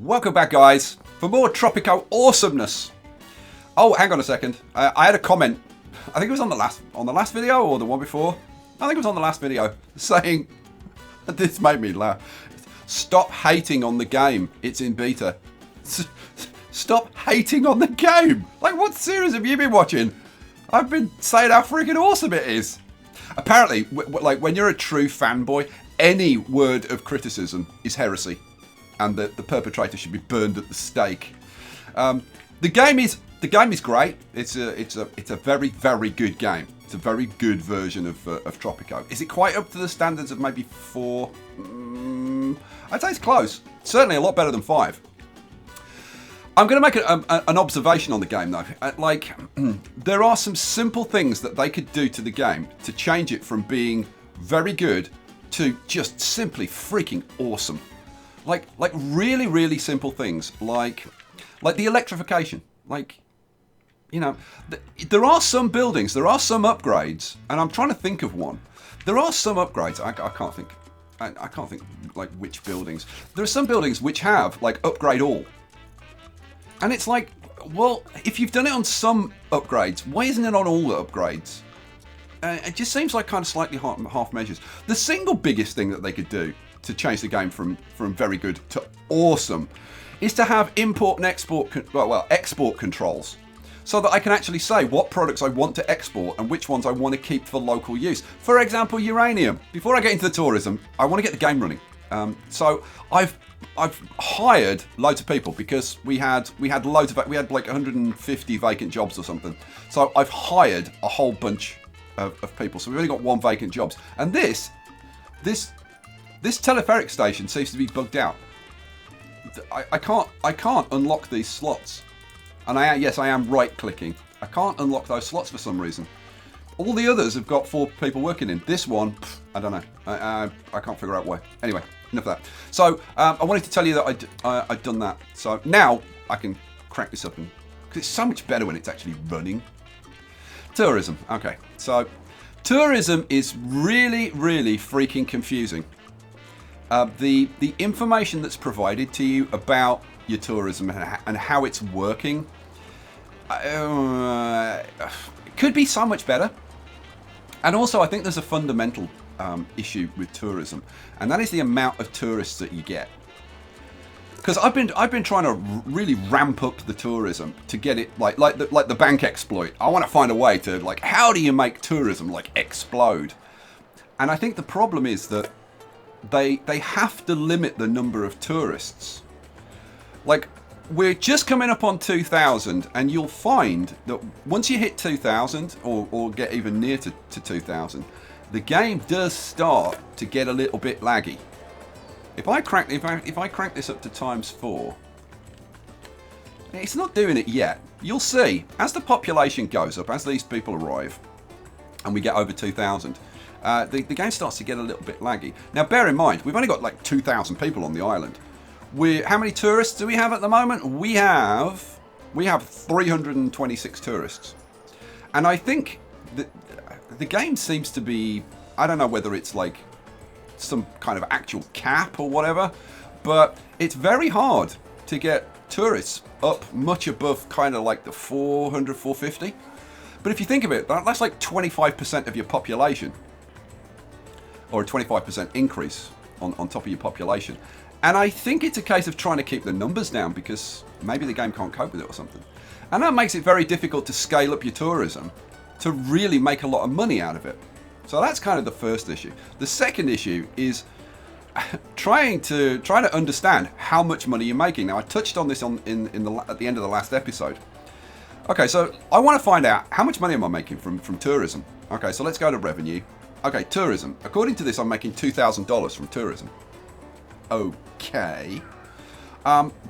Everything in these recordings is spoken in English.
Welcome back, guys, for more Tropico awesomeness. Oh, hang on a second. I had a comment. I think it was on the last video or the one before. I think it was on the last video saying, this made me laugh. Stop hating on the game. It's in beta. Stop hating on the game. Like, what series have you been watching? I've been saying how freaking awesome it is. Apparently, like when you're a true fanboy, any word of criticism is heresy, and the perpetrator should be burned at the stake. The game is great. It's a very, very good game. It's a very good version of Tropico. Is it quite up to the standards of maybe 4? I'd say it's close. Certainly a lot better than 5. I'm going to make an observation on the game, though. There are some simple things that they could do to the game to change it from being very good to just simply freaking awesome. Like really, really simple things, like the electrification. There are some buildings, there are some upgrades, and I'm trying to think of one. There are some upgrades. I can't think. I can't think like which buildings. There are some buildings which have like upgrade all. And it's like, well, if you've done it on some upgrades, why isn't it on all the upgrades? It just seems like kind of slightly half measures. The single biggest thing that they could do to change the game from very good to awesome is to have import and export controls, so that I can actually say what products I want to export and which ones I want to keep for local use. For example, uranium. Before I get into the tourism, I want to get the game running. So I've hired loads of people because we had like 150 vacant jobs or something. So I've hired a whole bunch of people. So we've only got 1 vacant jobs. And this telepheric station seems to be bugged out. I can't unlock these slots. And I am right clicking. I can't unlock those slots for some reason. All the others have got 4 people working in. This one, I don't know. I can't figure out why. Anyway, enough of that. So I wanted to tell you that I'd done that. So now I can crank this up, because it's so much better when it's actually running. Tourism. Okay, so tourism is really, really freaking confusing. The information that's provided to you about your tourism and how it's working could be so much better. And also, I think there's a fundamental issue with tourism, and that is the amount of tourists that you get. Because I've been trying to really ramp up the tourism to get it like the bank exploit. I want to find a way to how do you make tourism explode? And I think the problem is that they have to limit the number of tourists. We're just coming up on 2,000, and you'll find that once you hit 2,000 or get even near to 2,000, the game does start to get a little bit laggy. If I crank this up to ×4, it's not doing it yet. You'll see as the population goes up, as these people arrive, and we get over 2,000. The game starts to get a little bit laggy. Now, bear in mind, we've only got 2,000 people on the island. How many tourists do we have at the moment? We have 326 tourists, and I think the game seems to be, I don't know whether it's some kind of actual cap or whatever, but it's very hard to get tourists up much above kind of the 400, 450. But if you think of it, that's 25% of your population, or a 25% increase on top of your population. And I think it's a case of trying to keep the numbers down because maybe the game can't cope with it or something. And that makes it very difficult to scale up your tourism to really make a lot of money out of it. So that's kind of the first issue. The second issue is trying to understand how much money you're making. Now, I touched on this at the end of the last episode. Okay, so I want to find out how much money am I making from tourism. Okay, so let's go to revenue. Okay, tourism. According to this, I'm making $2,000 from tourism. Okay,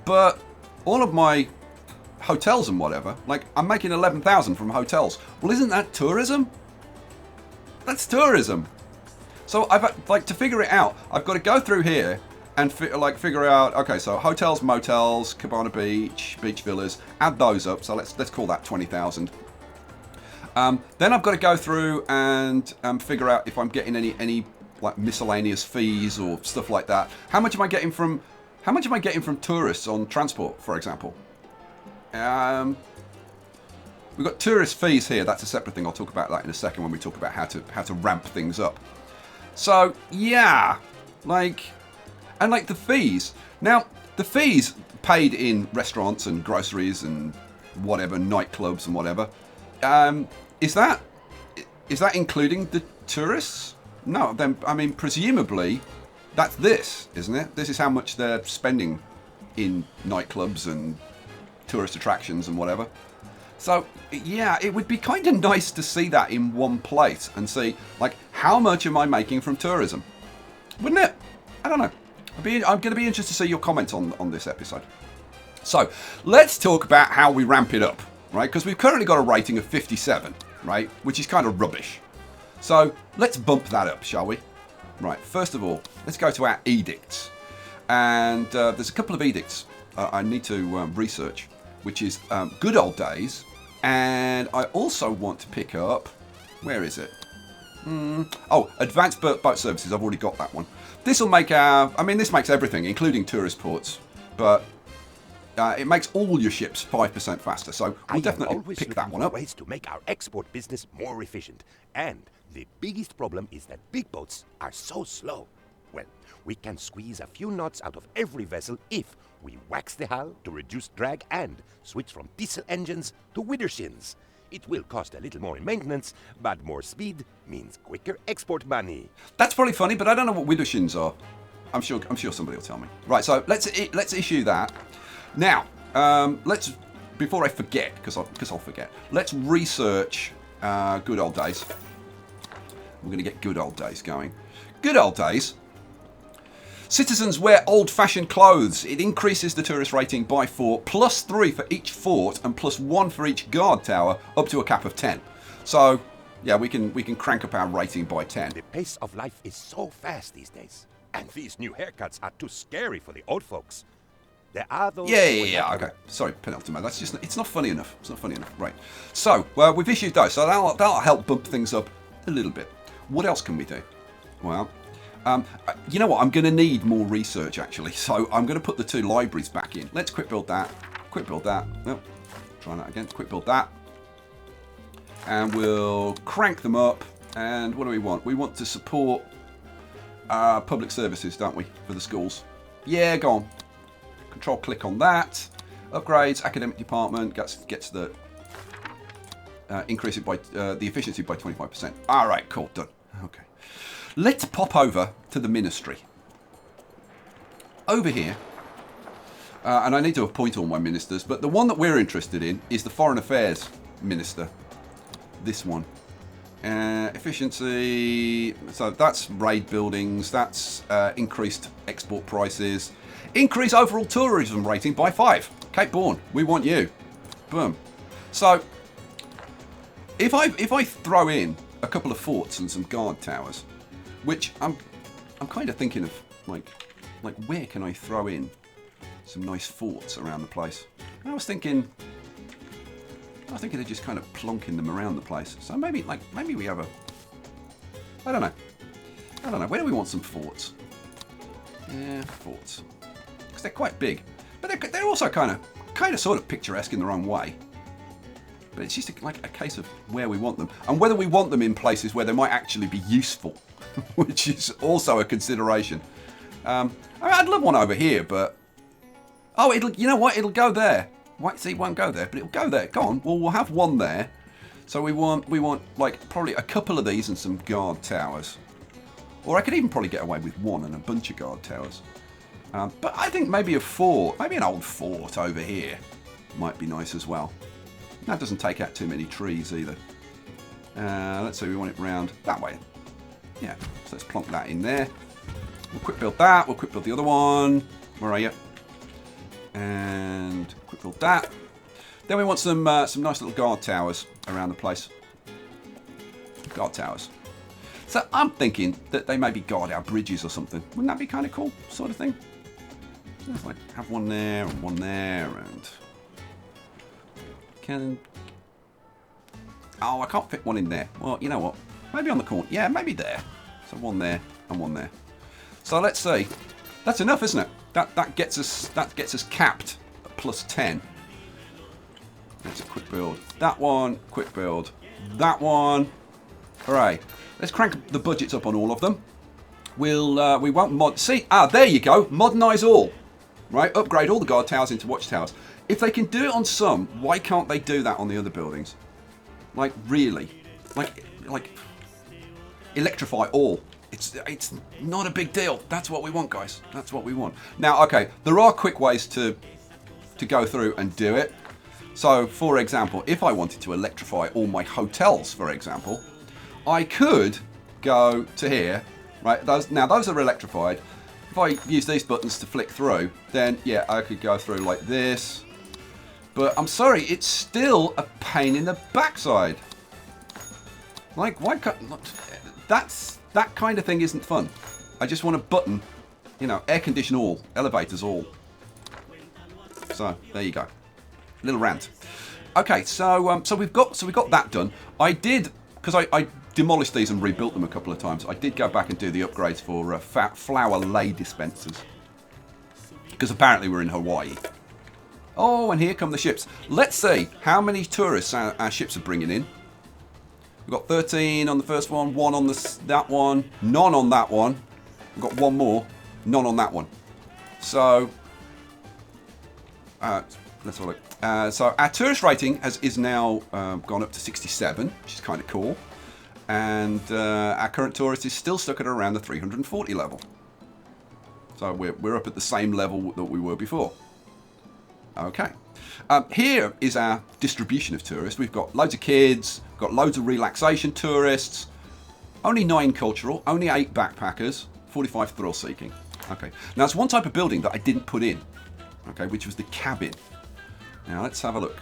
but all of my hotels and whatever, I'm making 11,000 from hotels. Well, isn't that tourism? That's tourism. So I've to figure it out, I've got to go through here and figure out. Okay, so hotels, motels, Cabana Beach, beach villas, add those up. So let's call that 20,000. Then I've got to go through and figure out if I'm getting any miscellaneous fees or stuff like that. How much am I getting from How much am I getting from tourists on transport, for example? We've got tourist fees here. That's a separate thing. I'll talk about that in a second when we talk about how to ramp things up. So yeah, like the fees. Now the fees paid in restaurants and groceries and whatever, nightclubs and whatever. Is that including the tourists? No. Then I mean, presumably, that's this, isn't it? This is how much they're spending in nightclubs and tourist attractions and whatever. So yeah, it would be kind of nice to see that in one place and see, like, how much am I making from tourism? Wouldn't it? I don't know. I'm going to be interested to see your comments on this episode. So let's talk about how we ramp it up, right? Because we've currently got a rating of 57, right? Which is kind of rubbish. So let's bump that up, shall we? Right, first of all, let's go to our edicts. And there's a couple of edicts I need to research, which is good old days. And I also want to pick up, where is it? Oh, advanced boat services. I've already got that one. This will make this makes everything, including tourist ports. But it makes all your ships 5% faster. So we'll definitely pick that one up. Ways to make our export business more efficient. And the biggest problem is that big boats are so slow. Well, we can squeeze a few knots out of every vessel if we wax the hull to reduce drag and switch from diesel engines to widdershins. It will cost a little more in maintenance, but more speed means quicker export money. That's probably funny, but I don't know what widdershins are. I'm sure somebody will tell me. Right, so let's issue that. Now, before I forget, because I'll forget, let's research good old days. We're going to get good old days going. Good old days. Citizens wear old-fashioned clothes. It increases the tourist rating by 4, +3 for each fort, and +1 for each guard tower, up to a cap of 10. So, yeah, we can crank up our rating by 10. The pace of life is so fast these days, and these new haircuts are too scary for the old folks. There are those. Yeah. Okay. Sorry, penultimate. That's just. It's not funny enough. It's not funny enough. Right. So, we've issued those. So that'll help bump things up a little bit. What else can we do? Well. You know what? I'm going to need more research, actually. So I'm going to put the 2 libraries back in. Let's quick build that. Quick build that. Oh, try that again. Quick build that. And we'll crank them up. And what do we want? We want to support public services, don't we? For the schools. Yeah, go on. Control click on that. Upgrades, academic department. Gets the... increase it by... the efficiency by 25%. All right, cool. Done. Okay. Let's pop over to the ministry. Over here, and I need to appoint all my ministers, but the one that we're interested in is the Foreign Affairs Minister. This one. Efficiency, so that's raid buildings, that's increased export prices, increase overall tourism rating by 5. Cape Bourne, we want you. Boom. So, if I throw in a couple of forts and some guard towers, which I'm kind of thinking of, like where can I throw in some nice forts around the place? And I was thinking of just kind of plonking them around the place. So maybe we have I don't know. Where do we want some forts? Yeah, forts, because they're quite big, but they're also kind of sort of picturesque in their own way. But it's just like a case of where we want them and whether we want them in places where they might actually be useful. Which is also a consideration. I'd love one over here, but you know what? It'll go there. See, it won't go there, but it'll go there. Go on. Well, we'll have one there. So we want like probably a couple of these and some guard towers, or I could even probably get away with one and a bunch of guard towers. But I think maybe a fort, maybe an old fort over here, might be nice as well. That doesn't take out too many trees either. Let's say we want it round that way. Yeah, so let's plonk that in there. We'll quick build that. We'll quick build the other one. Where are you? And quick build that. Then we want some nice little guard towers around the place. Guard towers. So I'm thinking that they maybe guard our bridges or something. Wouldn't that be kind of cool, sort of thing? So it's like have one there and one there and I can't fit one in there. Well, you know what? Maybe on the corner. Yeah, maybe there. So one there and one there. So let's see. That's enough, isn't it? That gets us capped at +10. That's a quick build. That one, quick build. That one. Hooray. Let's crank the budgets up on all of them. We won't mod. See, there you go. Modernize all. Right? Upgrade all the guard towers into watchtowers. If they can do it on some, why can't they do that on the other buildings? Like, really? Like electrify all. It's not a big deal. That's what we want, guys. That's what we want. Now, okay, there are quick ways to go through and do it. So, for example, if I wanted to electrify all my hotels, for example, I could go to here, right? Those are electrified. If I use these buttons to flick through, then yeah, I could go through like this. But I'm sorry, it's still a pain in the backside. Like, why can't... That kind of thing isn't fun. I just want a button, you know, air condition all, elevators all. So, there you go. Little rant. Okay, so we've got that done. I did, because I demolished these and rebuilt them a couple of times. I did go back and do the upgrades for flour lay dispensers. Because apparently we're in Hawaii. Oh, and here come the ships. Let's see how many tourists our ships are bringing in. We've got 13 on the first one, 1 on that one, none on that one. We've got 1 more, none on that one. So, let's have a look. So our tourist rating is now gone up to 67, which is kind of cool. And our current tourist is still stuck at around the 340 level. So we're up at the same level that we were before. Okay. Here is our distribution of tourists. We've got loads of kids, got loads of relaxation tourists, only 9 cultural, only 8 backpackers, 45 thrill seeking. Okay. Now there's one type of building that I didn't put in, okay, which was the cabin. Now let's have a look.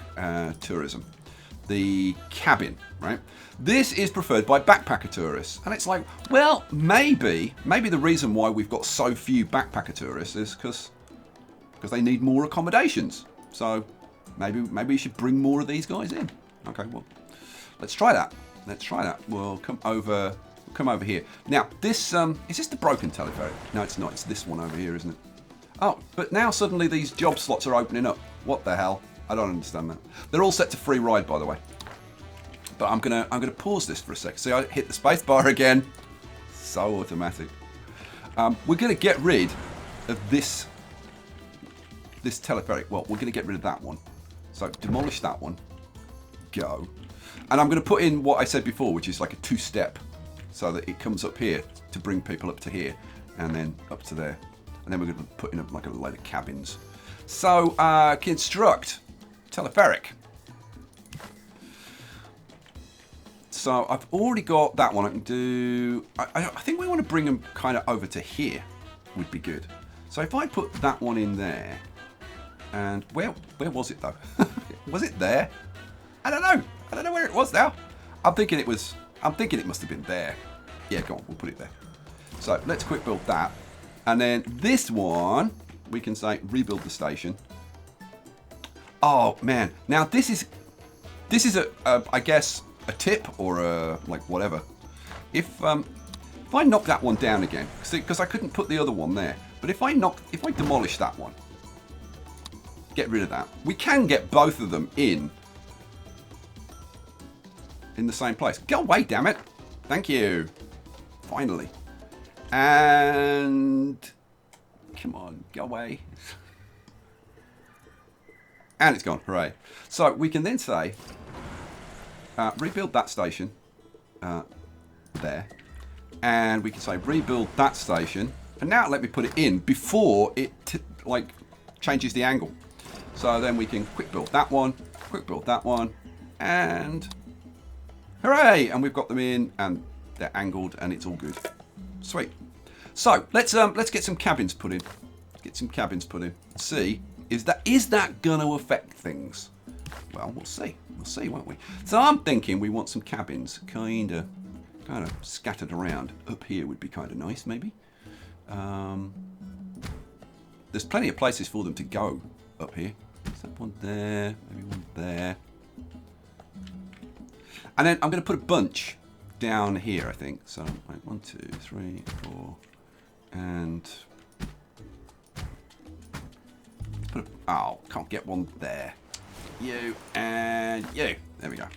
Tourism. The cabin, right? This is preferred by backpacker tourists. And it's like, well, maybe the reason why we've got so few backpacker tourists is because they need more accommodations. So maybe you should bring more of these guys in. Okay, well, let's try that. Let's try that. We'll come over here. Now, this is this the broken telepheric? No, it's not. It's this one over here, isn't it? Oh, but now suddenly these job slots are opening up. What the hell? I don't understand that. They're all set to free ride, by the way. But I'm gonna pause this for a sec. See, I hit the space bar again. So automatic. We're gonna get rid of this telepheric. Well, we're gonna get rid of that one. So demolish that one. Go. And I'm gonna put in what I said before, which is like a 2-step, so that it comes up here to bring people up to here, and then up to there, and then we're gonna put in like a load of cabins. So construct telepheric. So I've already got that one. I can do. I think we want to bring them kind of over to here. Would be good. So if I put that one in there, and where was it though? Was it there? I don't know. I don't know where it was now. I'm thinking it must have been there. Yeah, go on. We'll put it there. So let's quick build that, and then this one we can say rebuild the station. Oh man! Now this is I guess a tip or a like whatever. If I knock that one down again, because I couldn't put the other one there, but if I demolish that one, get rid of that, we can get both of them in the same place. Go away, damn it! Thank you. Finally. And come on, go away. And it's gone. Hooray! So we can then say. Rebuild that station there, and we can say rebuild that station, and now let me put it in before it like changes the angle. So then we can quick build that one, and hooray! And we've got them in, and they're angled, and it's all good. Sweet. So let's get some cabins put in. See, is that gonna affect things? Well, we'll see. We'll see, won't we? So I'm thinking we want some cabins kind of scattered around. Up here would be kind of nice, maybe. There's plenty of places for them to go up here. Is that one there? Maybe one there. And then I'm going to put a bunch down here, I think. So, like 1, 2, 3, 4, and Oh, can't get one there. You and you. There we go.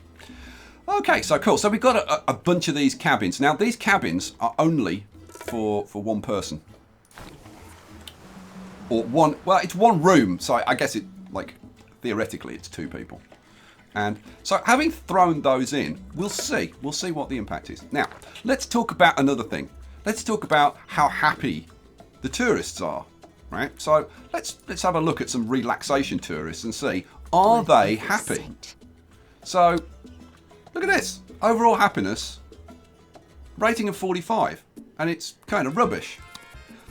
Okay, so cool. So we've got a bunch of these cabins. Now, these cabins are only for one person. Or one, well, it's one room. So I guess it, like, theoretically, it's 2 people. And so having thrown those in, we'll see. We'll see what the impact is. Now, let's talk about another thing. Let's talk about how happy the tourists are, right? So let's have a look at some relaxation tourists and see, are they happy? So look at this. Overall happiness, rating of 45. And it's kind of rubbish.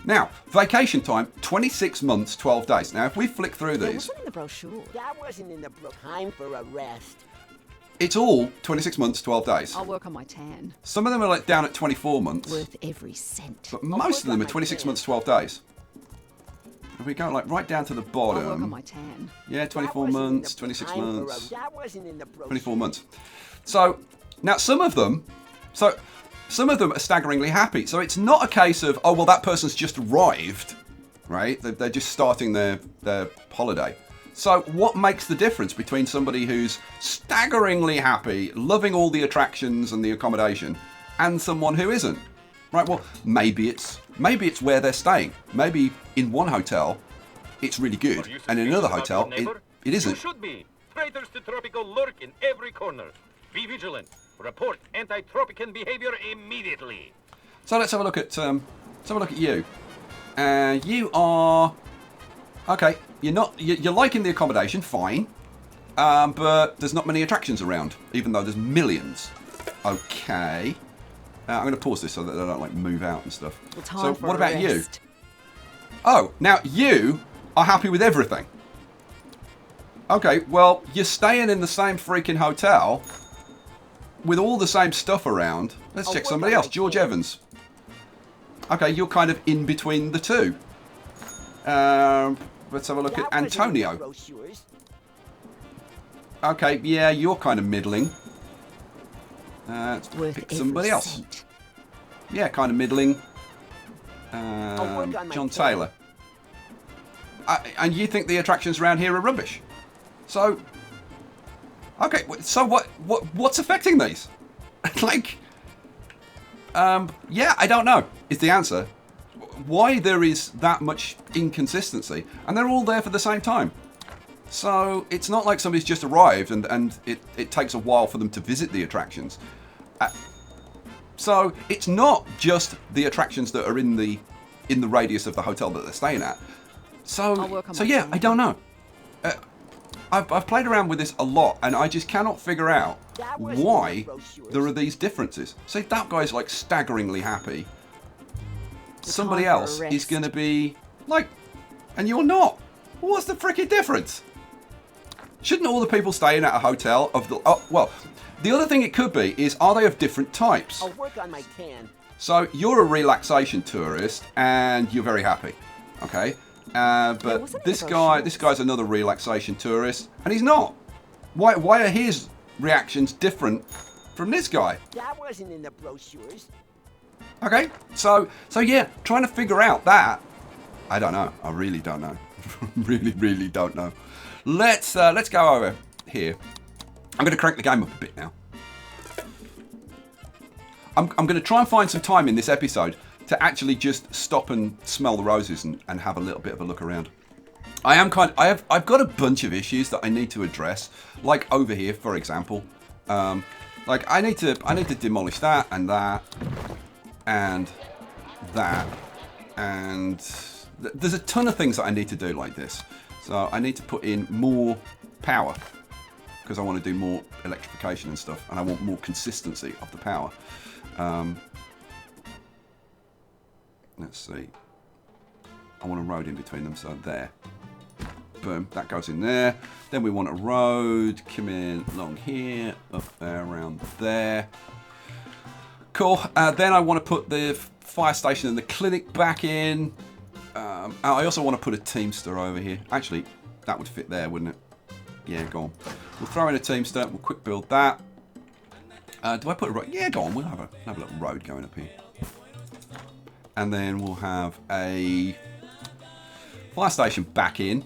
Now, vacation time, 26 months, 12 days. Now, if we flick through these... That wasn't in the brochure. That wasn't in the brochure. Time for a rest. It's all 26 months, 12 days. I'll work on my tan. Some of them are like down at 24 months. Worth every cent. But most of them are 26 months, 12 days. And we go like right down to the bottom. I'll work on my tan. Yeah, 24 months, 26 months, That wasn't in the brochure. 24 months. So, now some of them are staggeringly happy. So it's not a case of, oh, well, that person's just arrived, right? They're just starting their holiday. So what makes the difference between somebody who's staggeringly happy, loving all the attractions and the accommodation, and someone who isn't? Right, well, maybe it's where they're staying. Maybe in one hotel, it's really good, and in another hotel, it isn't. You should be. Traitors to Tropico lurk in every corner. Be vigilant. Report anti-Tropican behavior immediately. So let's have a look at you. You are okay. You're liking the accommodation, fine, but there's not many attractions around, even though there's millions. Okay, I'm going to pause this so that they don't like move out and stuff. So what about you? Oh, now you are happy with everything. Okay, well, you're staying in the same freaking hotel with all the same stuff around. Let's check somebody else. George Evans. Okay, you're kind of in between the two. Let's have a look at Antonio. Okay, yeah, you're kind of middling. Let's pick somebody else. Yeah, kind of middling. John Taylor. And you think the attractions around here are rubbish. So, okay, so what's affecting these? Like, yeah, I don't know, is the answer. Why there is that much inconsistency, and they're all there for the same time. So it's not like somebody's just arrived and it takes a while for them to visit the attractions. So it's not just the attractions that are in the radius of the hotel that they're staying at. So yeah, I don't know. I've played around with this a lot, and I just cannot figure out why there are these differences. See, that guy's like staggeringly happy. Somebody else is going to be like, and you're not. What's the freaking difference? Shouldn't all the people staying at a hotel of the... Oh, well, the other thing it could be is, are they of different types? I'll work on my tan. So you're a relaxation tourist, and you're very happy, okay? But this guy's another relaxation tourist, and he's not. Why are his reactions different from this guy? That wasn't in the brochures. Okay, so yeah, trying to figure out that, I don't know. I really don't know. really don't know. Let's go over here. I'm going to crank the game up a bit now. I'm going to try and find some time in this episode to actually just stop and smell the roses and have a little bit of a look around. I've got a bunch of issues that I need to address, like over here, for example. Like I need to demolish that and that and that, and there's a ton of things that I need to do like this. So I need to put in more power because I want to do more electrification and stuff, and I want more consistency of the power. Let's see. I want a road in between them, so there. Boom, that goes in there. Then we want a road, come in along here, up there, around there. Cool. Then I want to put the fire station and the clinic back in. I also want to put a Teamster over here. Actually, that would fit there, wouldn't it? Yeah, go on. We'll throw in a Teamster. We'll quick build that. Do I put a road? Yeah, go on. We'll have a little road going up here. And then we'll have a fire station back in.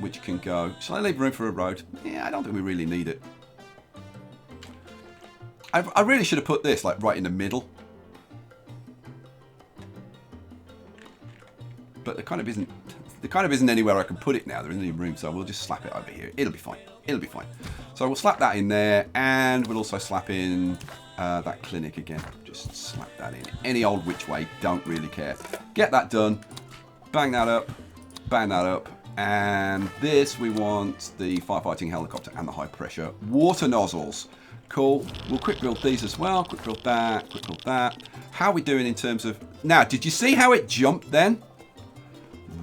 which can go. Shall I leave room for a road? Yeah, I don't think we really need it. I really should have put this like right in the middle. But there kind of isn't anywhere I can put it now. There isn't any room, so we'll just slap it over here. It'll be fine. It'll be fine. So we'll slap that in there, and we'll also slap in that clinic again. Just slap that in. Any old which way, don't really care. Get that done. Bang that up. Bang that up. And this, we want the firefighting helicopter and the high pressure water nozzles. Cool. We'll quick build these as well. Quick build that. Quick build that. How are we doing in terms of... Now, did you see how it jumped then?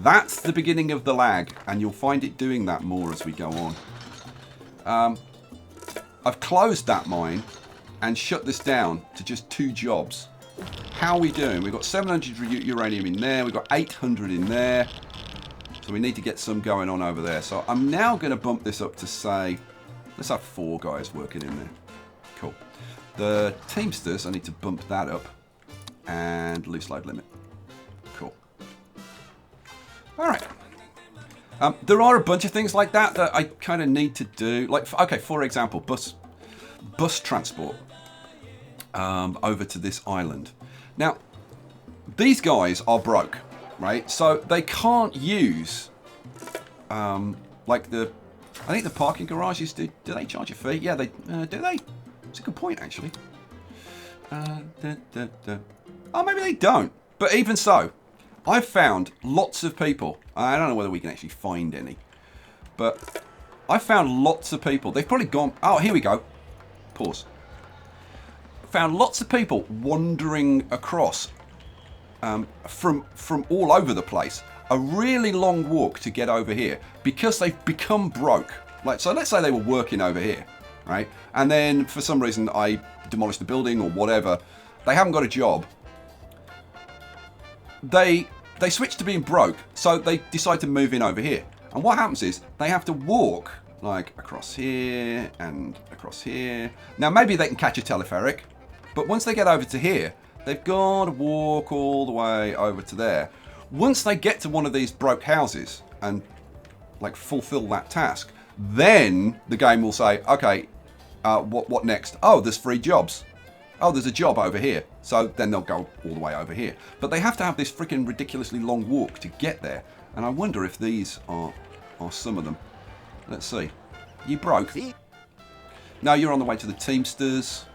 That's the beginning of the lag, and you'll find it doing that more as we go on. I've closed that mine and shut this down to just 2 jobs. How are we doing? We've got 700 uranium in there. We've got 800 in there. So we need to get some going on over there. So I'm now going to bump this up to, say, let's have 4 guys working in there. Cool. The Teamsters, I need to bump that up. And loose load limit. Cool. All right. There are a bunch of things like that I kind of need to do. Like, okay, for example, bus transport over to this island. Now, these guys are broke, right? So they can't use like the... I think the parking garages do they charge a fee? Yeah, they do they? It's a good point actually. Oh, maybe they don't. But even so, I've found lots of people. I don't know whether we can actually find any, but I found lots of people. They've probably gone. Oh, here we go. Pause. Found lots of people wandering across from all over the place. A really long walk to get over here because they've become broke. Like, so let's say they were working over here, right? And then for some reason I demolished the building or whatever. They haven't got a job. They switch to being broke, so they decide to move in over here. And what happens is they have to walk like across here and across here. Now maybe they can catch a telepheric, but once they get over to here, they've got to walk all the way over to there. Once they get to one of these broke houses and like fulfill that task, then the game will say, okay, what next? Oh, there's 3 jobs. Oh, there's a job over here. So then they'll go all the way over here. But they have to have this freaking ridiculously long walk to get there. And I wonder if these are some of them. Let's see. You broke? No, you're on the way to the Teamsters.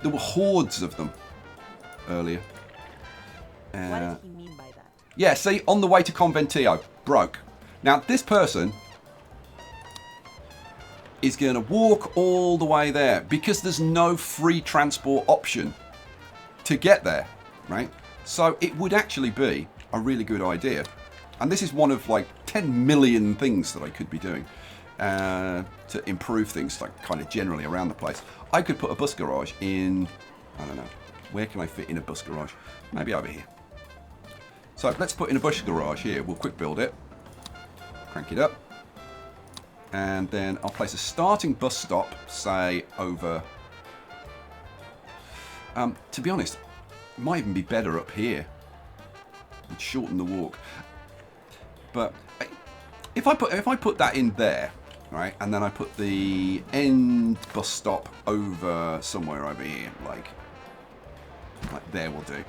There were hordes of them earlier. What does he mean by that? Yeah, see, on the way to Conventillo. Broke. Now, this person is going to walk all the way there because there's no free transport option to get there, right? So it would actually be a really good idea. And this is one of like 10 million things that I could be doing to improve things like kind of generally around the place. I could put a bus garage in, I don't know, where can I fit in a bus garage? Maybe over here. So let's put in a bus garage here. We'll quick build it, crank it up. And then I'll place a starting bus stop, say, over... to be honest, it might even be better up here. It'd shorten the walk. But if I put that in there, right, and then I put the end bus stop over somewhere over here, like there will do.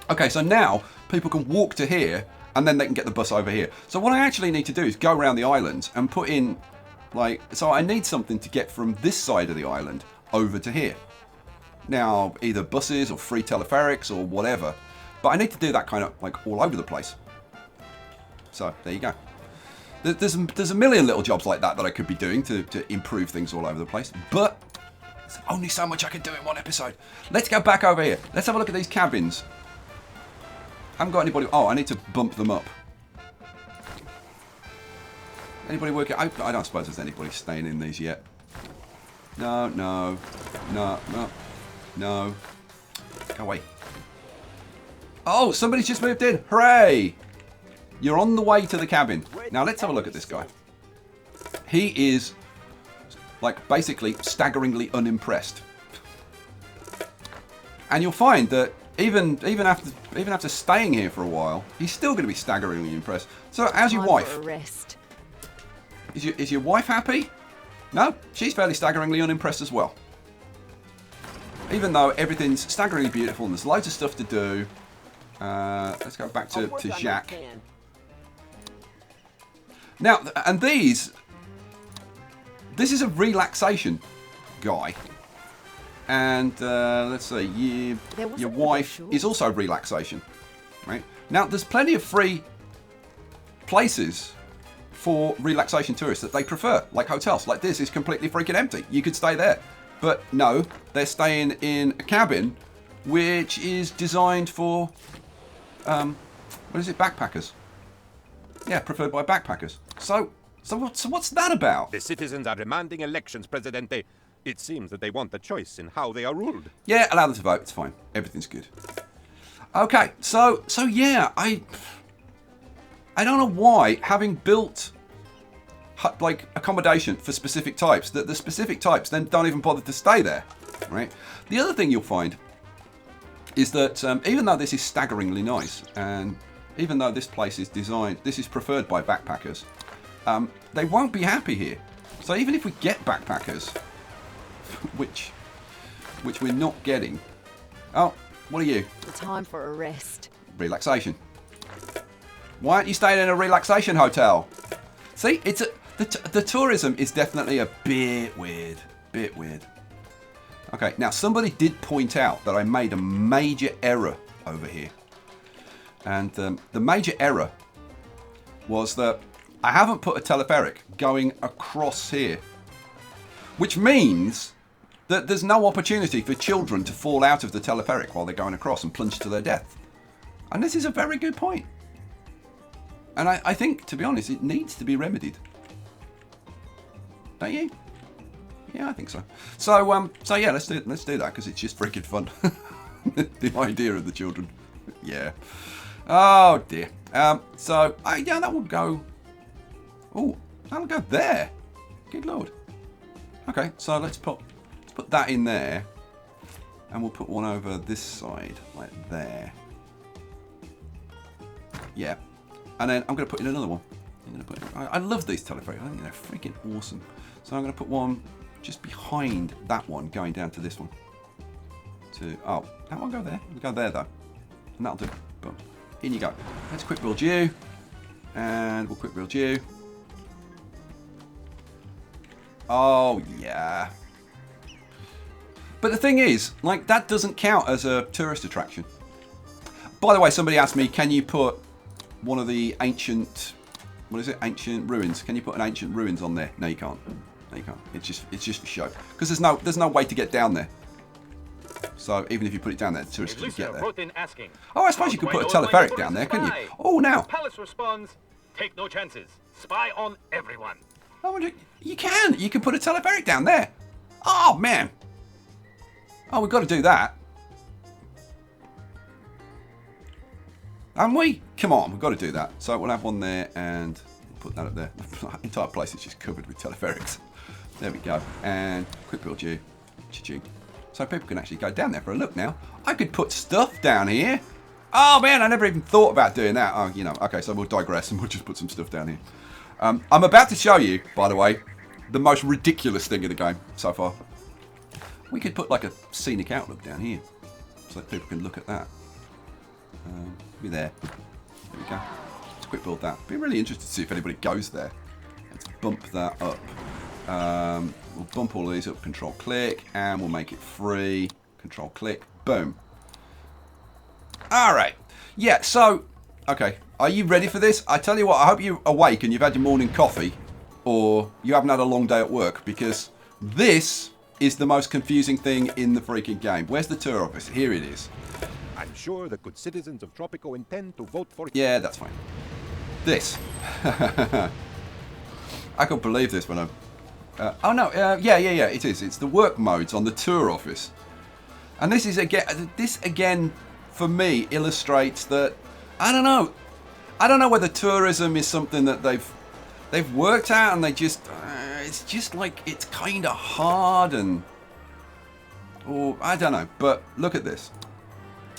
Okay, so now people can walk to here, and then they can get the bus over here. So what I actually need to do is go around the islands and put in, like, so I need something to get from this side of the island over to here. Now, either buses or free telepherics or whatever, but I need to do that kind of like all over the place. So there you go. There's a million little jobs like that I could be doing to improve things all over the place, but there's only so much I can do in one episode. Let's go back over here. Let's have a look at these cabins. Haven't got anybody. Oh, I need to bump them up. Anybody working? I don't suppose there's anybody staying in these yet. No. Go away. Oh, somebody's just moved in. Hooray! You're on the way to the cabin. Now let's have a look at this guy. He is like basically staggeringly unimpressed. And you'll find that even after staying here for a while, he's still going to be staggeringly impressed. So, how's your wife? For a rest. Is your wife happy? No, she's fairly staggeringly unimpressed as well. Even though everything's staggeringly beautiful and there's loads of stuff to do. Let's go back to Jacques. Now, and this is a relaxation guy. And let's see, your wife is also relaxation. Right? Now, there's plenty of free places for relaxation tourists that they prefer, like hotels. Like this is completely freaking empty. You could stay there. But no, they're staying in a cabin which is designed for, what is it, backpackers? Yeah, preferred by backpackers. So what's that about? The citizens are demanding elections, Presidente. It seems that they want a choice in how they are ruled. Yeah, allow them to vote. It's fine. Everything's good. Okay, so yeah, I don't know why, having built like accommodation for specific types, that the specific types then don't even bother to stay there, right? The other thing you'll find is that even though this is staggeringly nice, and even though this place is designed, this is preferred by backpackers, they won't be happy here. So even if we get backpackers, which we're not getting. Oh, what are you? Time for a rest. Relaxation. Why aren't you staying in a relaxation hotel? See, the tourism is definitely a bit weird. Okay, now somebody did point out that I made a major error over here. And the major error was that I haven't put a telepheric going across here. Which means that there's no opportunity for children to fall out of the telepheric while they're going across and plunge to their death. And this is a very good point. And I think, to be honest, it needs to be remedied. Don't you? Yeah, I think so. So yeah, let's do that because it's just freaking fun. The idea of the children. Yeah. Oh dear. So yeah, that would go. Oh, that'll go there. Good lord. Okay, so let's put that in there, and we'll put one over this side, like there. Yeah. And then I'm going to put in another one. I love these telepherics. I think they're freaking awesome. So I'm going to put one just behind that one, going down to this one. Oh, that one go there. We'll go there though, and that'll do. Boom. In you go. Let's quick build you, and we'll quick build you. Oh yeah. But the thing is, like, that doesn't count as a tourist attraction. By the way, somebody asked me, can you put one of the ancient, what is it? Ancient ruins. Can you put an ancient ruins on there? No, you can't. No, you can't. It's just for show. Because there's no way to get down there. So even if you put it down there, the tourists couldn't get there. Oh, I suppose you could put a telepheric down there, couldn't you? Oh, now. Palace responds, take no chances. Spy on everyone. Oh, you can. You can put a telepheric down there. Oh, man. Oh, we've got to do that. Haven't we? Come on, we've got to do that. So we'll have one there and we'll put that up there. The entire place is just covered with teleferics. There we go. And quick build you. Cha-ching. So people can actually go down there for a look now. I could put stuff down here. Oh man, I never even thought about doing that. Oh, you know, okay, so we'll digress and we'll just put some stuff down here. I'm about to show you, by the way, the most ridiculous thing in the game so far. We could put like a scenic outlook down here so that people can look at that. Be there. There we go. Let's quick build that. Be really interested to see if anybody goes there. Let's bump that up. We'll bump all of these up, control click, and we'll make it free. Control click, boom. Alright. Yeah, so, okay. Are you ready for this? I tell you what, I hope you're awake and you've had your morning coffee, or you haven't had a long day at work, because this is the most confusing thing in the freaking game. Where's the tour office? Here it is. I'm sure the good citizens of Tropico intend to vote for... Yeah, that's fine. This. I can't believe this when I'm... oh no, yeah, it is. It's the work modes on the tour office. And this is again, for me, illustrates that, I don't know whether tourism is something that they've worked out and they just, it's just like, it's kind of hard and, or I don't know, but look at this.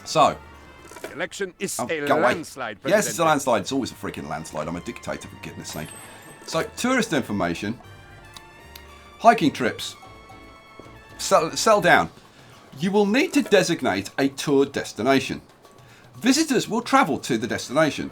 So, the election is a landslide. Yes, it's a landslide. It's always a freaking landslide. I'm a dictator, for goodness sake. So, tourist information. Hiking trips. Sell down. You will need to designate a tour destination. Visitors will travel to the destination.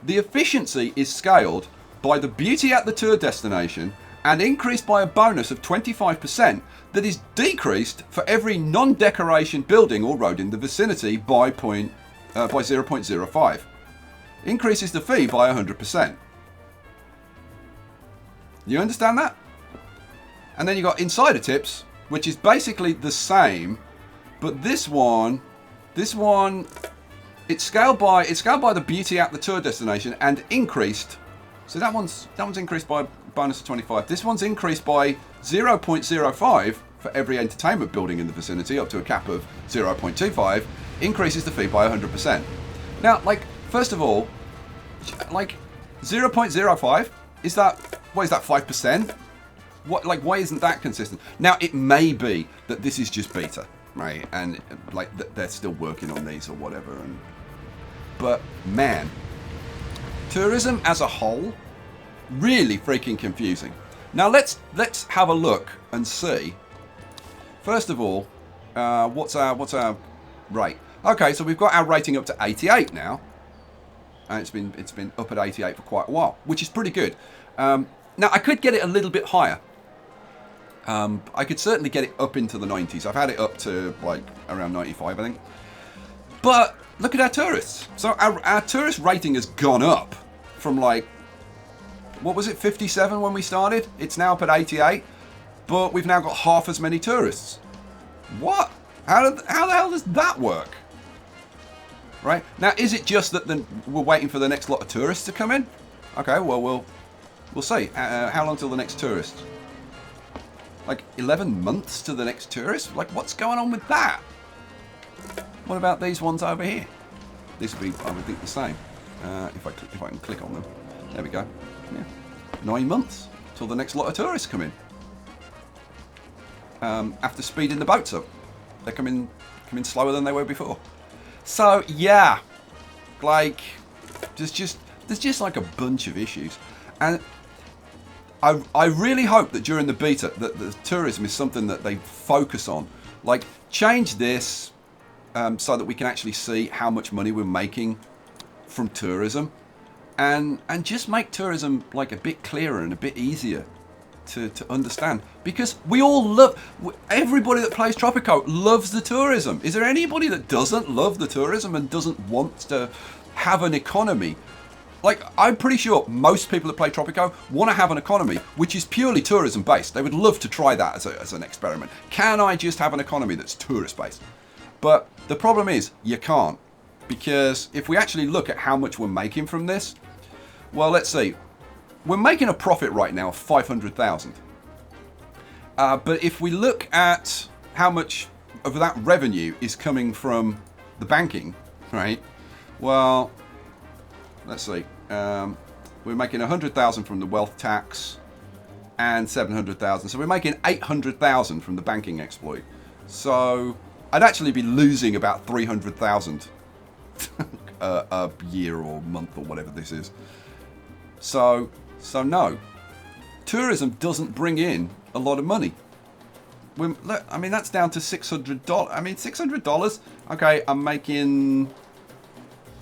The efficiency is scaled by the beauty at the tour destination and increased by a bonus of 25% that is decreased for every non-decoration building or road in the vicinity by 0.05. Increases the fee by 100%. You understand that? And then you got insider tips, which is basically the same, but this one, it's scaled by the beauty at the tour destination and increased. So that one's increased by a bonus of 25. This one's increased by 0.05 for every entertainment building in the vicinity, up to a cap of 0.25. Increases the fee by 100%. Now, like, first of all, like 0.05 is that, what is that, 5%? What, like, why isn't that consistent? Now, it may be that this is just beta, right? And like they're still working on these or whatever. But man, tourism as a whole, really freaking confusing. Now let's have a look and see. First of all, what's our rate? Okay, so we've got our rating up to 88 now, and it's been up at 88 for quite a while, which is pretty good. Now I could get it a little bit higher. I could certainly get it up into the 90s. I've had it up to like around 95, I think. But look at our tourists. So our tourist rating has gone up from like, what was it, 57 when we started? It's now up at 88, but we've now got half as many tourists. What? How the hell does that work? Right? Now, is it just that we're waiting for the next lot of tourists to come in? Okay, well, we'll see. How long till the next tourist? Like 11 months to the next tourist? Like, what's going on with that? What about these ones over here? This would be, I would think, the same. If I can click on them. There we go. Yeah. 9 months till the next lot of tourists come in. After speeding the boats up. They're coming slower than they were before. So, yeah. Like, there's just like a bunch of issues. And I really hope that during the beta that the tourism is something that they focus on. Like, change this so that we can actually see how much money we're making from tourism, and just make tourism like a bit clearer and a bit easier to understand, because we all love, everybody that plays Tropico loves the tourism. Is there anybody that doesn't love the tourism and doesn't want to have an economy? Like, I'm pretty sure most people that play Tropico want to have an economy which is purely tourism based. They would love to try that as an experiment. Can I just have an economy that's tourist based? But the problem is you can't, because if we actually look at how much we're making from this, well, let's see. We're making a profit right now of 500,000. But if we look at how much of that revenue is coming from the banking, right? Well, let's see. We're making 100,000 from the wealth tax and 700,000. So we're making 800,000 from the banking exploit. So I'd actually be losing about 300,000 a year or month or whatever this is. So no, tourism doesn't bring in a lot of money. I mean, that's down to $600. I mean, $600. Okay, I'm making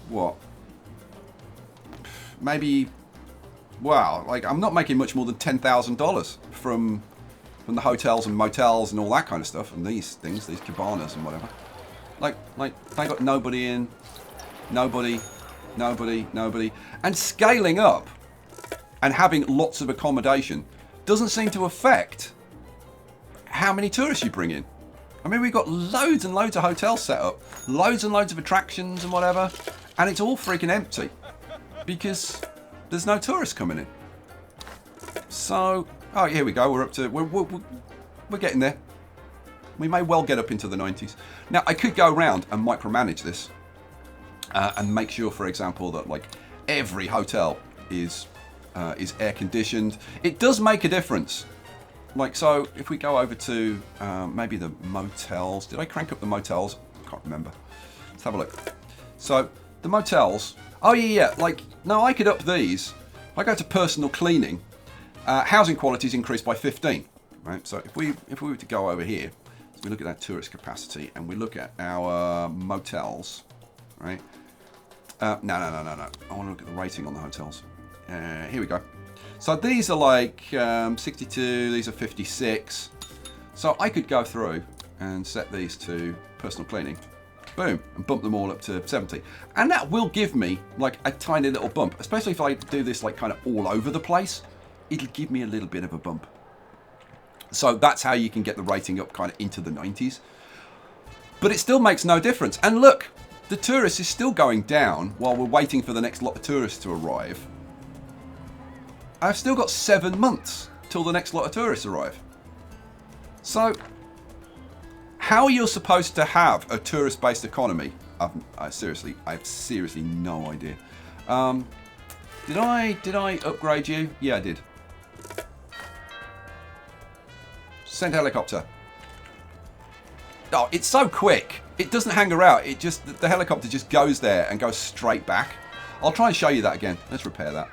what? Maybe, wow, like I'm not making much more than $10,000 from the hotels and motels and all that kind of stuff, and these things, these cabanas and whatever. Like they got nobody in, nobody, and scaling up and having lots of accommodation doesn't seem to affect how many tourists you bring in. I mean, we've got loads and loads of hotels set up, loads and loads of attractions and whatever, and it's all freaking empty because there's no tourists coming in. So, oh, here we go. We're up to, we're getting there. We may well get up into the 90s. Now, I could go around and micromanage this and make sure, for example, that like every hotel is air conditioned. It does make a difference. Like, so if we go over to maybe the motels. Did I crank up the motels? I can't remember. Let's have a look. So the motels. Oh yeah, like, no, I could up these. I go to personal cleaning, housing quality is increased by 15. Right. So if we were to go over here, so we look at our tourist capacity and we look at our motels, right? No. I want to look at the rating on the hotels. Here we go. So these are like 62. These are 56. So I could go through and set these to personal cleaning. Boom, and bump them all up to 70. And that will give me like a tiny little bump, especially if I do this like kind of all over the place. It'll give me a little bit of a bump. So that's how you can get the rating up kind of into the 90s. But it still makes no difference. And look, the tourists is still going down while we're waiting for the next lot of tourists to arrive. I've still got 7 months till the next lot of tourists arrive. So how you're supposed to have a tourist-based economy, I have seriously no idea. Did I upgrade you? Yeah, I did. Send helicopter. Oh, it's so quick. It doesn't hang around. It just, the helicopter just goes there and goes straight back. I'll try and show you that again. Let's repair that.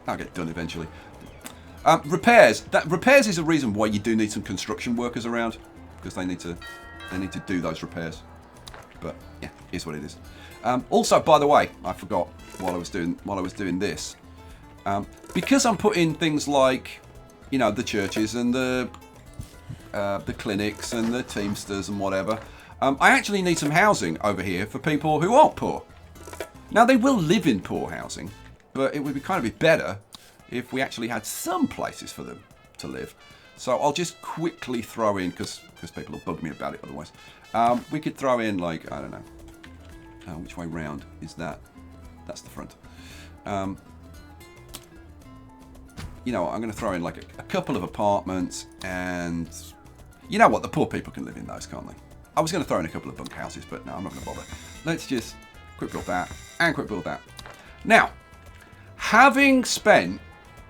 I'll get done eventually. Repairs. Repairs is a reason why you do need some construction workers around, because they need to do those repairs. But yeah, here's what it is. Also, by the way, I forgot while I was doing this. Because I'm putting things like, you know, the churches and the clinics and the Teamsters and whatever, I actually need some housing over here for people who aren't poor. Now, they will live in poor housing, but it would be kind of be better if we actually had some places for them to live. So I'll just quickly throw in, because people will bug me about it otherwise, we could throw in, like, I don't know, which way round is that? That's the front. You know, I'm going to throw in like a couple of apartments, and you know what, the poor people can live in those, can't they? I was going to throw in a couple of bunk houses, but no, I'm not going to bother. Let's just quick build that and quick build that. Now, having spent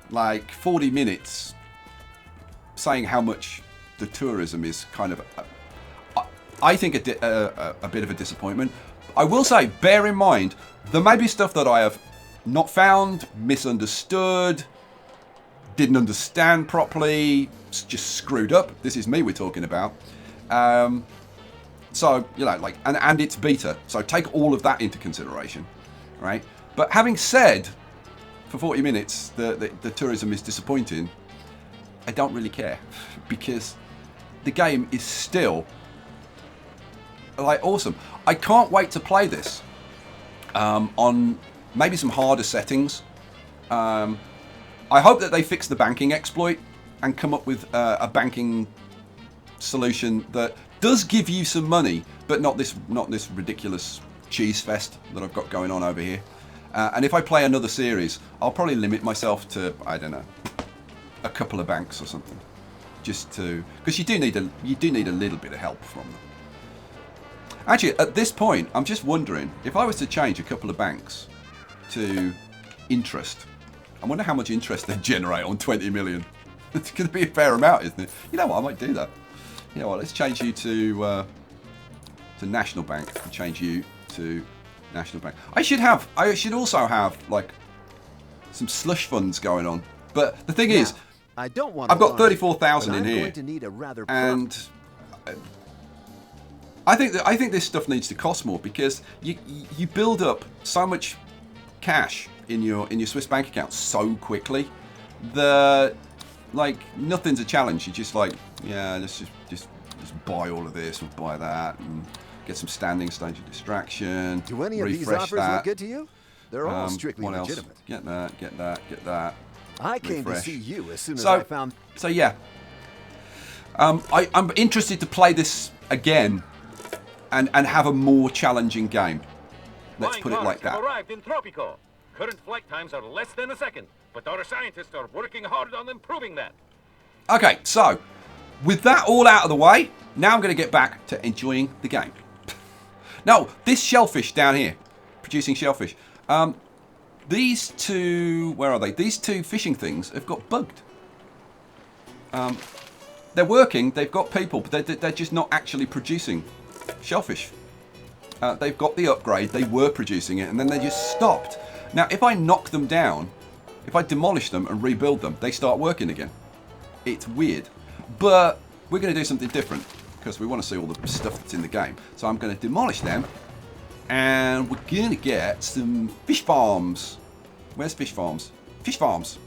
like 40 minutes saying how much the tourism is kind of, I think a bit of a disappointment. I will say, bear in mind, there may be stuff that I have not found, misunderstood, didn't understand properly, just screwed up. This is me we're talking about. So, you know, like, and it's beta. So take all of that into consideration, right? But having said, for 40 minutes, the tourism is disappointing, I don't really care, because the game is still, like, awesome. I can't wait to play this on maybe some harder settings. I hope that they fix the banking exploit and come up with a banking solution that does give you some money, but not this ridiculous cheese fest that I've got going on over here. And if I play another series, I'll probably limit myself to, I don't know, a couple of banks or something, just to, because you do need a little bit of help from them. Actually, at this point, I'm just wondering if I was to change a couple of banks to interest. I wonder how much interest they generate on 20 million. It's going to be a fair amount, isn't it? You know what? I might do that. You know what? Let's change you to National Bank. And change you to National Bank. I should also have like some slush funds going on. But the thing is, I don't want. I've got 34,000 in here, going to need a rather and I think this stuff needs to cost more, because you build up so much cash in your Swiss bank account so quickly that, like, nothing's a challenge. You're just like, yeah, let's just buy all of this, or buy that, and get some standing stage of distraction. Do any of these offers look good to you? They're all strictly what legitimate. Else? Get that. I came to see you as soon as I found. So yeah, I'm interested to play this again and have a more challenging game. Let's put it like that. Have arrived in Tropico. Current flight times are less than a second, but our scientists are working hard on improving that. Okay, so with that all out of the way, now I'm going to get back to enjoying the game. Now, this shellfish down here, producing shellfish, these two, where are they? These two fishing things have got bugged. They're working, they've got people, but they're just not actually producing shellfish. They've got the upgrade, they were producing it, and then they just stopped. Now, if I knock them down, if I demolish them and rebuild them, they start working again. It's weird. But we're going to do something different, because we want to see all the stuff that's in the game. So I'm going to demolish them, and we're going to get some fish farms. Where's fish farms? Fish farms.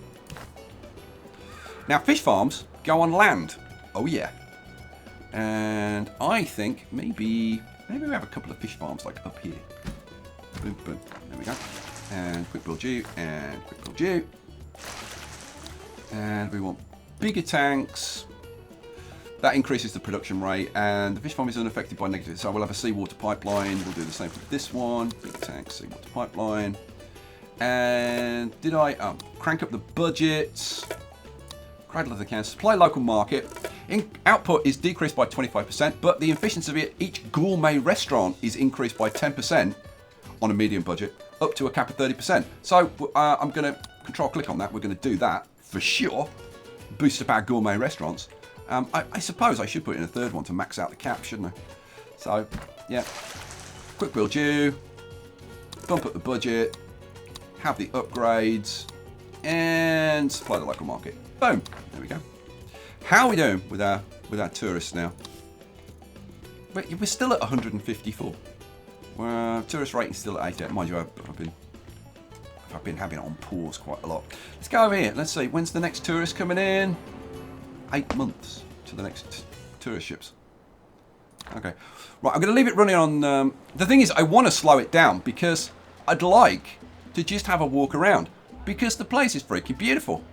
Now, fish farms go on land. Oh, yeah. And I think maybe we have a couple of fish farms like up here. Boom, boom. There we go. And quick build you, and quick build you. And we want bigger tanks. That increases the production rate, and the fish farm is unaffected by negative. So we'll have a seawater pipeline. We'll do the same for this one. Big tank, seawater pipeline. And did I crank up the budget? Cradle of the can. Supply local market. Output is decreased by 25%, but the efficiency of each gourmet restaurant is increased by 10% on a medium budget, up to a cap of 30%. So I'm going to control click on that. We're going to do that for sure. Boost up our gourmet restaurants. I suppose I should put in a third one to max out the cap, shouldn't I? So, yeah. Quick build you. Bump up the budget. Have the upgrades. And supply the local market. Boom. There we go. How are we doing with our tourists now? We're still at 154. Tourist rating still at 88. Mind you, I've been having it on pause quite a lot. Let's go over here. Let's see. When's the next tourist coming in? 8 months to the next tourist ships. Okay. Right, I'm going to leave it running on... the thing is, I want to slow it down because I'd like to just have a walk around because the place is freaking beautiful.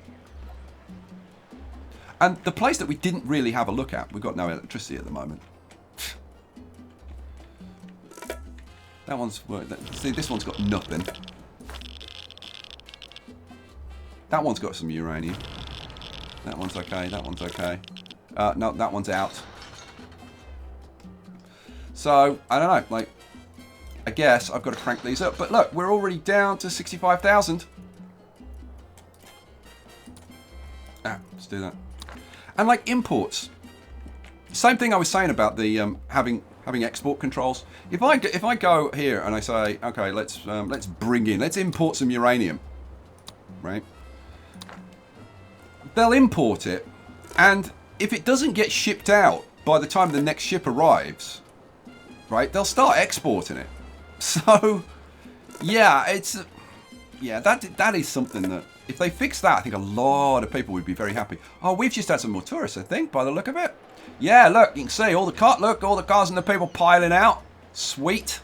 And the place that we didn't really have a look at, we've got no electricity at the moment. That one's... See, this one's got nothing. That one's got some uranium. That one's okay, that one's okay. No, that one's out. So, I don't know, like... I guess I've got to crank these up. But look, we're already down to 65,000. Let's do that. And like imports, same thing I was saying about the having export controls. If I go here and I say, okay, let's import some uranium, right? They'll import it, and if it doesn't get shipped out by the time the next ship arrives, right? They'll start exporting it. So, yeah, that is something that. If they fix that, I think a lot of people would be very happy. Oh, we've just had some more tourists, I think, by the look of it. Yeah, look, you can see all the cars and the people piling out. Sweet.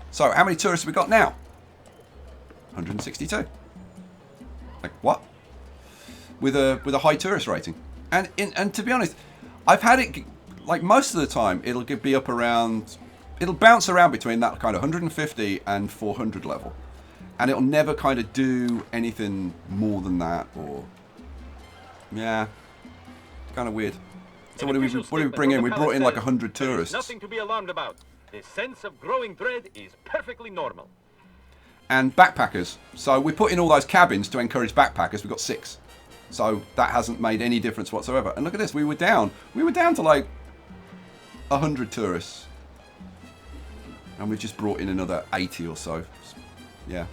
So, how many tourists have we got now? 162. Like, what? With a high tourist rating. And to be honest, I've had it, like, most of the time, it'll be up around... It'll bounce around between that kind of 150 and 400 level. And it'll never kind of do anything more than that, or... Yeah. Kind of weird. So what did we bring in? We brought in like 100 tourists. Nothing to be alarmed about. The sense of growing dread is perfectly normal. And backpackers. So we put in all those cabins to encourage backpackers. We've got 6. So that hasn't made any difference whatsoever. And look at this. We were down to like 100 tourists. And we've just brought in another 80 or so. Yeah.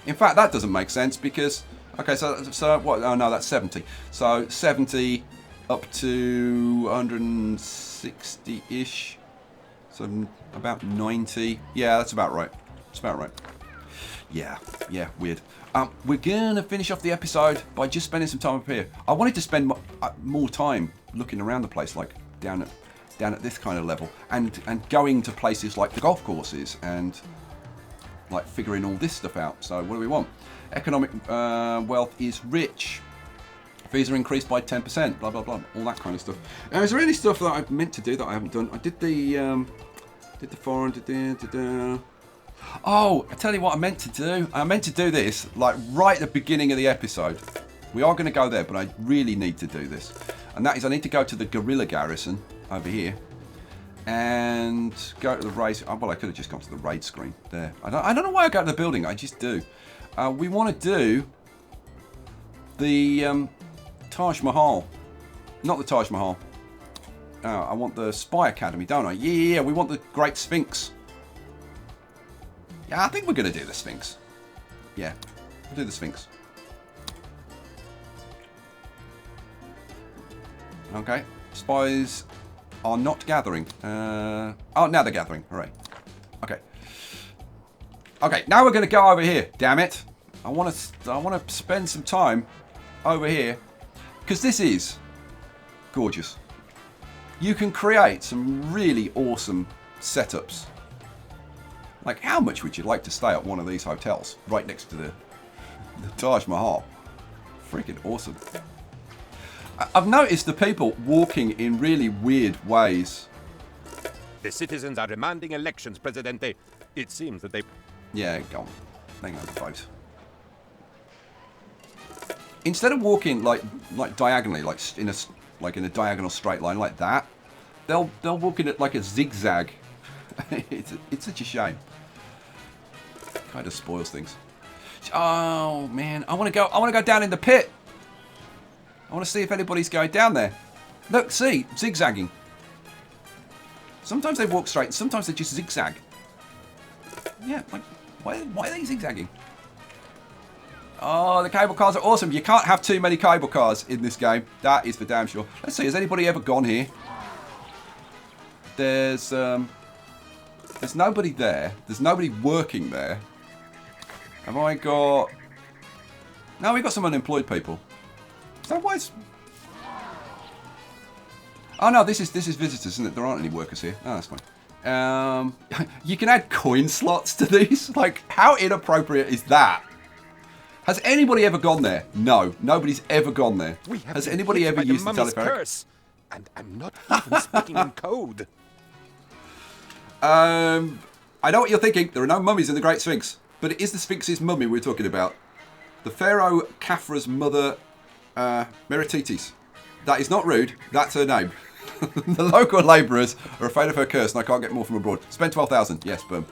In fact, that doesn't make sense because... Okay, so what? Oh, no, that's 70. So 70 up to 160-ish. So about 90. Yeah, that's about right. That's about right. Yeah, weird. We're going to finish off the episode by just spending some time up here. I wanted to spend more time looking around the place, like down at this kind of level, and going to places like the golf courses and like figuring all this stuff out. So what do we want? Economic wealth is rich. Fees are increased by 10%. Blah blah blah. All that kind of stuff. Is there any stuff that I've meant to do that I haven't done? I did the foreign. Oh, I tell you what I meant to do. I meant to do this like right at the beginning of the episode. We are going to go there, but I really need to do this, and that is I need to go to the guerrilla garrison over here. And go to the raid. Oh, well, I could have just gone to the raid screen there. I don't know why I go to the building. I just do. We want to do the Taj Mahal. Not the Taj Mahal. I want the Spy Academy, don't I? Yeah. We want the Great Sphinx. Yeah, I think we're going to do the Sphinx. Yeah, we'll do the Sphinx. Okay, spies are not gathering. Oh, now they're gathering. Hooray. Okay. Okay, now we're going to go over here. Damn it! I want to spend some time over here because this is gorgeous. You can create some really awesome setups. Like, how much would you like to stay at one of these hotels right next to the Taj Mahal? Freaking awesome. I've noticed the people walking in really weird ways. The citizens are demanding elections, Presidente. It seems that they... Yeah, go on. Hang on, folks. Instead of walking like diagonally, like in a diagonal straight line like that, they'll walk in it like a zigzag. it's such a shame. Kind of spoils things. Oh man, I want to go down in the pit. I want to see if anybody's going down there. Look, see, zigzagging. Sometimes they walk straight, sometimes they just zigzag. Yeah, like, why are they zigzagging? Oh, the cable cars are awesome. You can't have too many cable cars in this game. That is for damn sure. Let's see, has anybody ever gone here? There's nobody there. There's nobody working there. Have I got... No, we've got some unemployed people. So why is... Oh no, this is visitors, isn't it? There aren't any workers here. Oh, that's fine. You can add coin slots to these. Like, how inappropriate is that? Has anybody ever gone there? No, nobody's ever gone there. Has anybody ever used the telepheric? Curse, and I'm not even speaking in code. I know what you're thinking. There are no mummies in the Great Sphinx, but it is the Sphinx's mummy we're talking about. The Pharaoh Khafra's mother, Meritites. That is not rude. That's her name. The local labourers are afraid of her curse, and I can't get more from abroad. Spend 12,000. Yes, boom.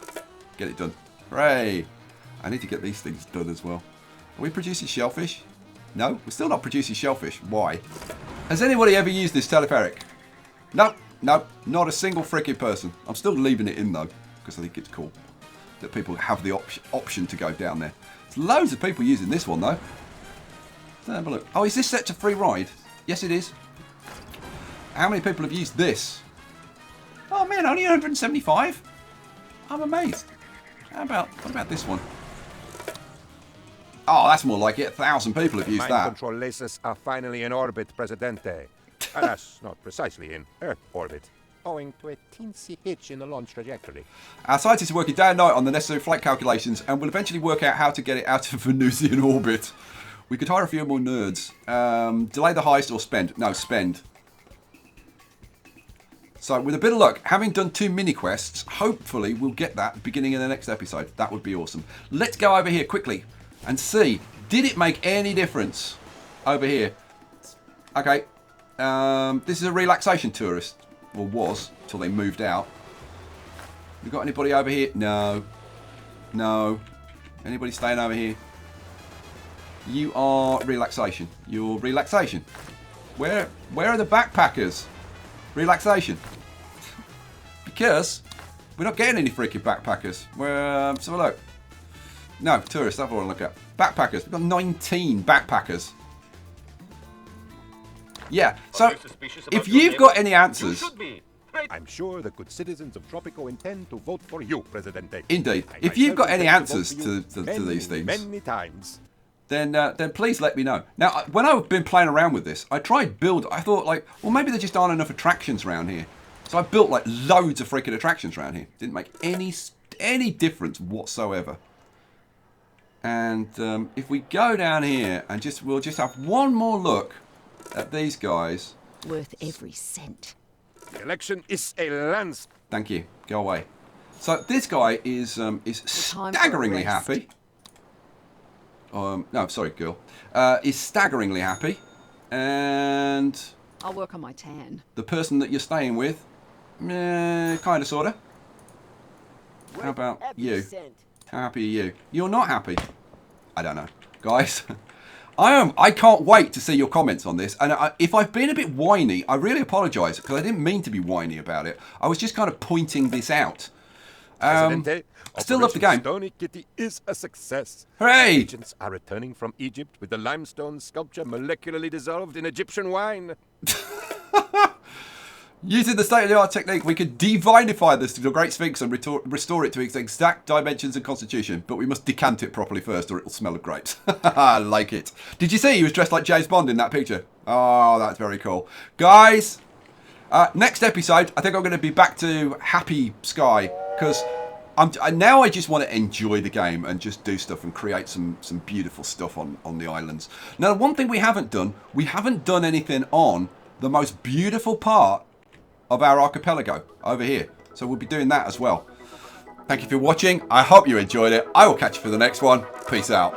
Get it done. Hooray! I need to get these things done as well. Are we producing shellfish? No, we're still not producing shellfish. Why? Has anybody ever used this telepheric? No, no, not a single freaking person. I'm still leaving it in though, because I think it's cool that people have the option to go down there. There's loads of people using this one though. Let's have a look. Oh, is this set to free ride? Yes, it is. How many people have used this? Oh man, only 175? I'm amazed. What about this one? Oh, that's more like it. 1,000 people have used that. Mind control lasers are finally in orbit, Presidente. Alas, not precisely in Earth orbit, owing to a teensy hitch in the launch trajectory. Our scientists are working day and night on the necessary flight calculations and will eventually work out how to get it out of Venusian orbit. We could hire a few more nerds. Delay the heist or spend? No, spend. So, with a bit of luck, having done 2 mini-quests, hopefully we'll get that beginning of the next episode. That would be awesome. Let's go over here quickly and see, did it make any difference over here? Okay, this is a relaxation tourist, or was, till they moved out. We got anybody over here? No. No. Anybody staying over here? You are relaxation. You're relaxation. Where are the backpackers? Relaxation. Because we're not getting any freaking backpackers. We're, so look. No, tourists, that's what I want to look at. Backpackers. We've got 19 backpackers. Yeah, so if you've got any answers... I'm sure the good citizens of Tropico intend to vote for you, Presidente. Indeed. If you've got any answers to these things... Many times. Then please let me know. Now, when I've been playing around with this, I thought like, well, maybe there just aren't enough attractions around here. So I built like loads of freaking attractions around here. Didn't make any difference whatsoever. And if we go down here and we'll just have one more look at these guys. Worth every cent. The election is a lance. Thank you. Go away. So this guy is staggeringly happy. No, sorry, girl. Is staggeringly happy, and I'll work on my tan. The person that you're staying with, kind of, sorta. How about you? How happy are you? You're not happy. I don't know, guys. I can't wait to see your comments on this. And if I've been a bit whiny, I really apologise because I didn't mean to be whiny about it. I was just kind of pointing this out. Presidente, I still love the game. Stony Kitty is a success. Hooray! Agents are returning from Egypt with the limestone sculpture molecularly dissolved in Egyptian wine. Using the state-of-the-art technique, we can divinify this to the Great Sphinx and restore it to its exact dimensions and constitution. But we must decant it properly first, or it'll smell of grapes. I like it. Did you see he was dressed like James Bond in that picture? Oh, that's very cool. Guys, next episode, I think I'm going to be back to happy Skye, because now I just want to enjoy the game and just do stuff and create some beautiful stuff on the islands. Now, one thing we haven't done anything on the most beautiful part of our archipelago over here. So we'll be doing that as well. Thank you for watching. I hope you enjoyed it. I will catch you for the next one. Peace out.